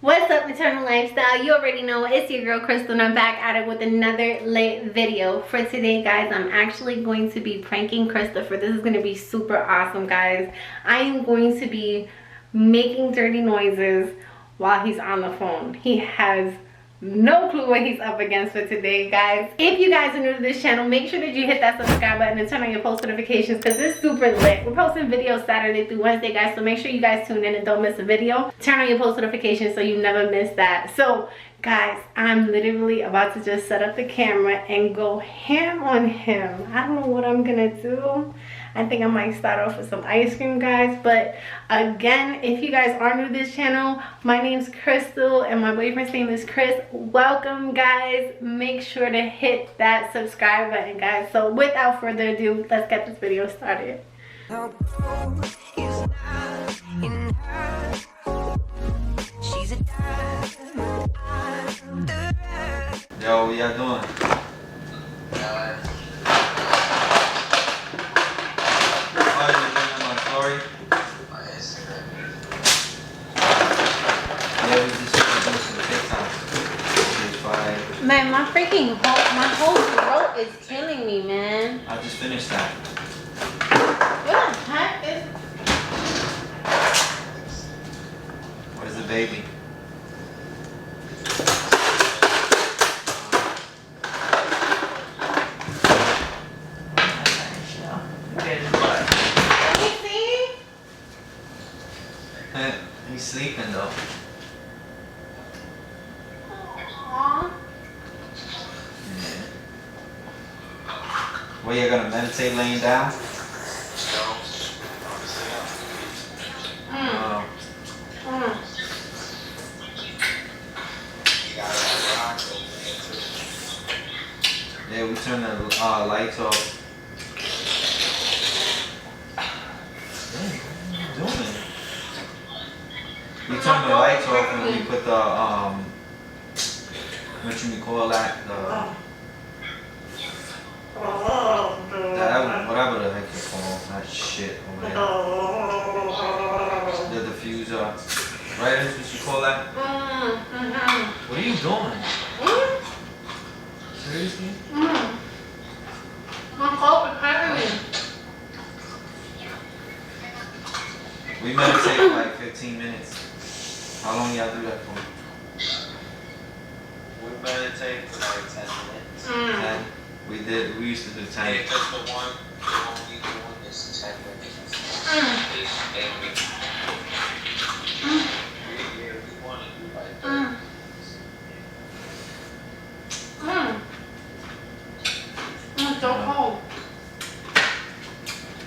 What's up, Eternal Lifestyle? You already know it's your girl Crystal, and I'm back at it with another lit video. For today, guys, I'm actually going to be pranking Christopher. This is going to be super awesome, guys. I am going to be making dirty noises while he's on the phone. He has no clue what he's up against for today, guys. If you guys are new to this channel, make sure that you hit that subscribe button and turn on your post notifications because it's super lit. We're posting videos Saturday through Wednesday, guys, so make sure you guys tune in and don't miss a video. Turn on your post notifications so you never miss that. So guys, I'm literally about to just set up the camera and go ham on him. I don't know what I'm gonna do. I think I might start off with some ice cream, guys. But again, if you guys are new to this channel, my name's Crystal and my boyfriend's name is Chris. Welcome, guys. Make sure to hit that subscribe button, guys. So without further ado, let's get this video started. Yo, what y'all doing? Man, my freaking whole throat is killing me, man. I just finished that. What the heck is... Where's the baby? Let me see. He's sleeping though. Well, you're gonna meditate laying down? Yeah, we turn the lights off. Hey, what are you doing? We turn the lights off and we put the what you call that? Whatever the heck you call that shit over there. The diffuser. Right, that's what you call that? What are you doing? Seriously? My cold is hurting me. We meditate for like 15 minutes. How long y'all do that for? We meditate for like 10 minutes. 10? We used to do 10. Yeah, because the one we doing is 10 minutes. We want to do like 30 It's so cold.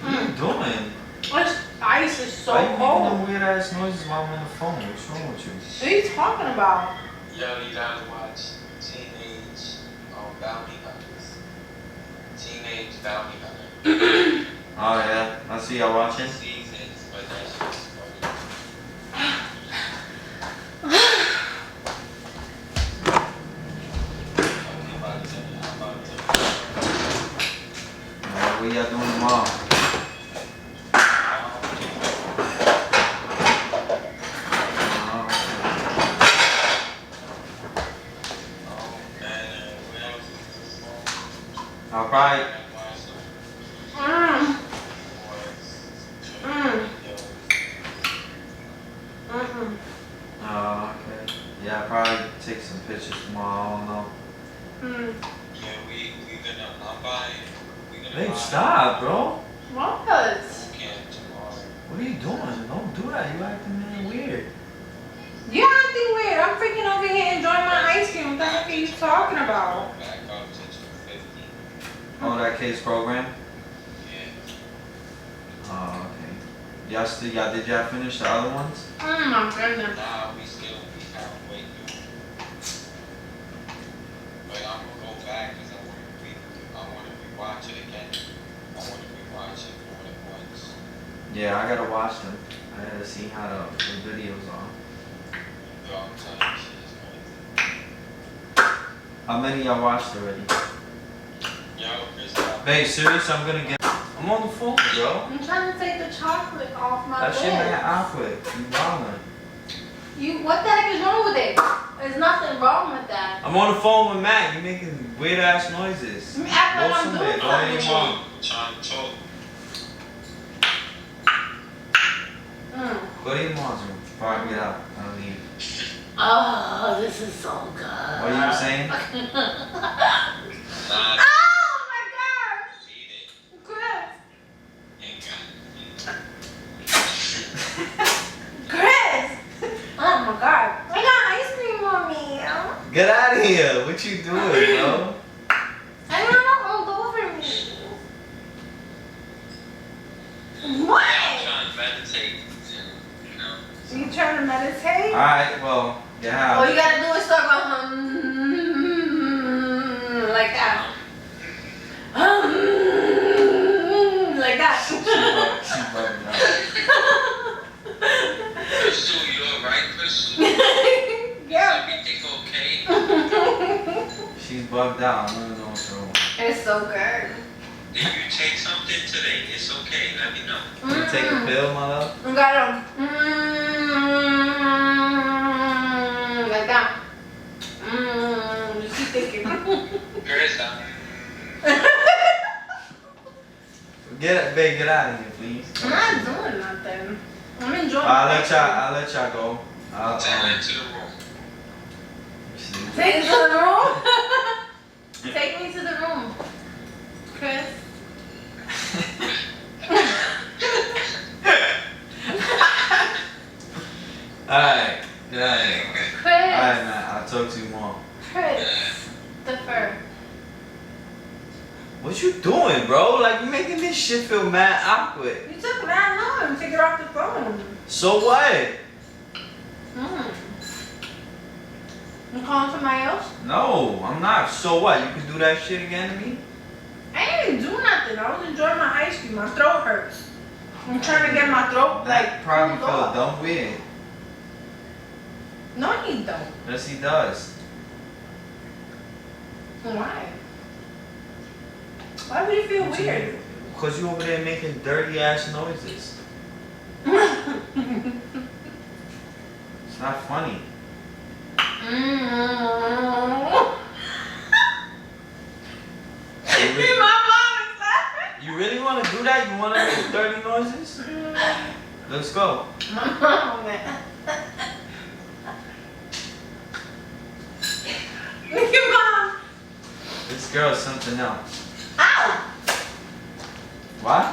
What are you doing? This ice is so Why you making cold. them weird ass noises while I'm on the phone? What's wrong with you? What are you talking about? Yo, you gotta watch Teenage Bounty Hunters. Teenage Bounty Hunter. Oh yeah, I see y'all watching. Seasons, but that shit's funny. I'm about to tell you. What y'all doing tomorrow? I'll probably. Oh, okay. Yeah, I'll probably take some pictures tomorrow. I don't know. Yeah, we gonna Babe, buy stop, bro. What? camp tomorrow. What are you doing? Don't do that. You acting man weird. You're acting weird. I'm freaking over here enjoying my ice cream. What the heck are you talking about? Back up to 250. Oh, that case program? Yeah. Oh, okay. Did y'all finish the other ones? Oh my goodness. Nah, we halfway through. But I'm gonna go back because I want to rewatch it again. I want to rewatch it more than once. Yeah, I gotta watch them. I gotta see how the videos are. Yo, I'm telling you, shit is crazy. How many y'all watched already? Yo, Chris, Babe, serious? I'm gonna get. I'm on the phone, bro. I'm trying to take the chocolate off my That shit lip. mad awkward. You wildin'. You, what the heck is wrong with wrong with that? I'm on the phone with Matt. You're making weird ass noises. You act like Go I'm somewhere. doing Go to your something. mom. Trying to talk. Go to your mom's room. Before I get out. I'll leave. Oh, this is so good. What are you saying? Nah, Oh my God, eat it. Chris. Ain't got Chris. Oh my God, I got ice cream on me. Get out of here. What you doing, bro? I don't know, all over me. What? I'm trying to meditate. You know. You trying to meditate? Alright, well, yeah. All you gotta do is start going like that. Like that. She's bugging out. Crystal, you alright, Crystal? Yeah. Everything okay? She's bugged out. I don't know what's wrong. It's so good. Did you take something today? It's okay. Let me know. You take a pill, my love? You gotta like that. Just keep thinking. Chris, Babe, get out of here, please. I'm not doing nothing. I'm enjoying I'll my let y'all go. I'll tell her to the room. Take me to the room. Take me to the room, Chris. Alright, get out of here. Chris. Alright, man, I'll talk to you more. Chris. The fur. What you doing, bro? Like, you making this shit feel mad awkward. You took mad long to get off the phone. So what? You calling somebody else? No, I'm not. So what? You can do that shit again to me? I didn't do nothing. I was enjoying my ice cream. My throat hurts. I'm trying to get my throat That probably cooled feel off. dumb weird. No, you don't. Yes, he does. Why? Why would it feel weird? Because you over there making dirty ass noises. It's not funny. My mom is laughing. You really want to do that? You want to make dirty noises? Let's go. My mom, man. Look at mom. This girl's something else. Ow. What?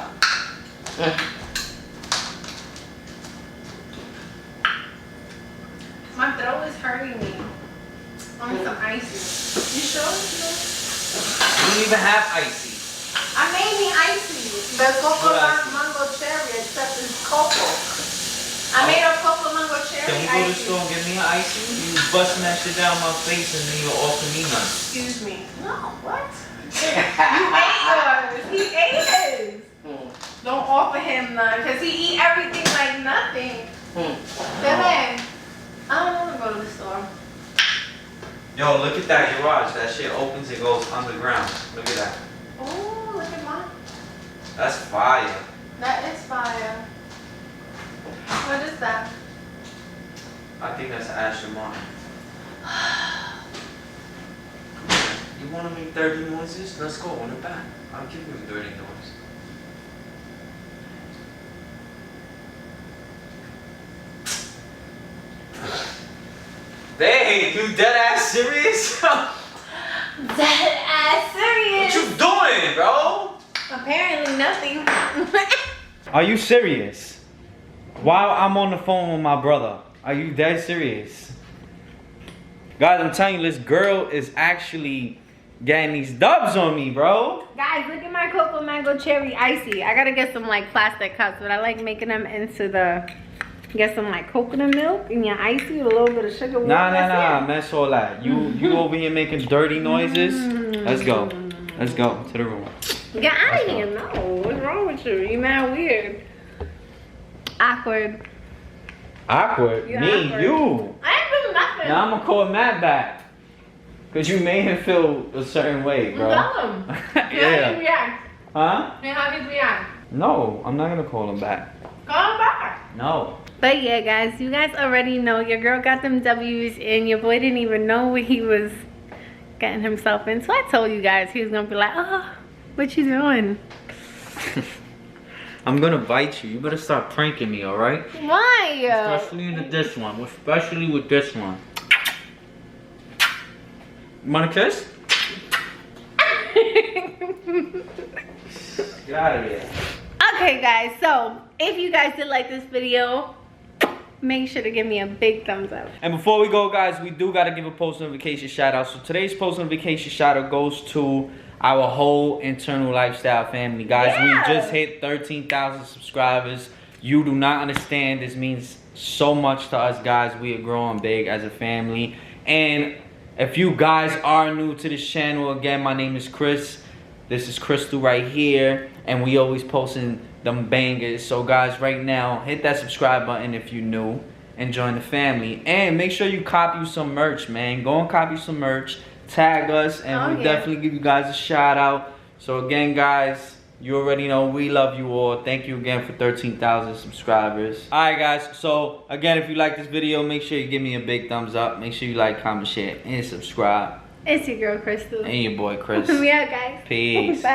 My throat is hurting me. I want some icy. You sure? You don't even have icy. I made me icy. The cocoa mango cherry, except it's cocoa. I made a cocoa mango cherry Can we go to the icy. store and get me an icy? You was busting that shit down my face and then you offer me none. Excuse me. No, what? You ate yours. He ate his. Don't offer him none, because he eat everything like nothing. Bebe, I don't want to go to the store. Yo, look at that garage. That shit opens and goes underground. Look at that. Oh, look at mine. That's fire. That is fire. What is that? I think that's Asher Martin. You want to make dirty noises? Let's go on the back. I'll give you a dirty noise. Babe, you dead ass serious? Dead ass serious. What you doing, bro? Apparently nothing. Are you serious? While I'm on the phone with my brother, are you dead serious? Guys, I'm telling you, this girl is actually getting these dubs on me, bro. Guys, look at my cocoa mango cherry icy. I gotta get some like plastic cups, but I like making them into the, get some like coconut milk in your icy with a little bit of sugar. Nah, mess all that. You over here making dirty noises? Let's go. Let's go to the room. Get out of here, no. What's wrong with you? You mad weird. Awkward. Awkward? You Me? awkward. You? I ain't doing nothing. Now I'm gonna call Matt back. Cause you made him feel a certain way, bro. Tell him. How Yeah. did he react? Huh? And how did he react? No, I'm not gonna call him back. Come back. No. But yeah, guys, you guys already know your girl got them W's and your boy didn't even know what he was getting himself in. So I told you guys he was gonna be like, oh, what you doing? I'm gonna bite you. You better start pranking me, alright? Why? Especially with this one. Especially with this one. You want a kiss? Get out of here. Okay, guys, so if you guys did like this video, make sure to give me a big thumbs up. And before we go, guys, we do gotta give a post notification shout out. So today's post notification shout out goes to our whole internal lifestyle family. Guys, Yeah. we just hit 13,000 subscribers. You do not understand. This means so much to us, guys. We are growing big as a family. And if you guys are new to this channel, again, my name is Chris. This is Crystal right here. And we always posting them bangers. So guys, right now, hit that subscribe button if you're new and join the family. And make sure you copy some merch, man. Go and copy some merch. Tag us and we'll definitely give you guys a shout out. So again, guys, you already know we love you all. Thank you again for 13,000 subscribers. Alright, guys, so again, if you like this video, make sure you give me a big thumbs up. Make sure you like, comment, share, and subscribe. It's your girl, Crystal. And your boy, Chris. Yeah, guys. Peace. Bye.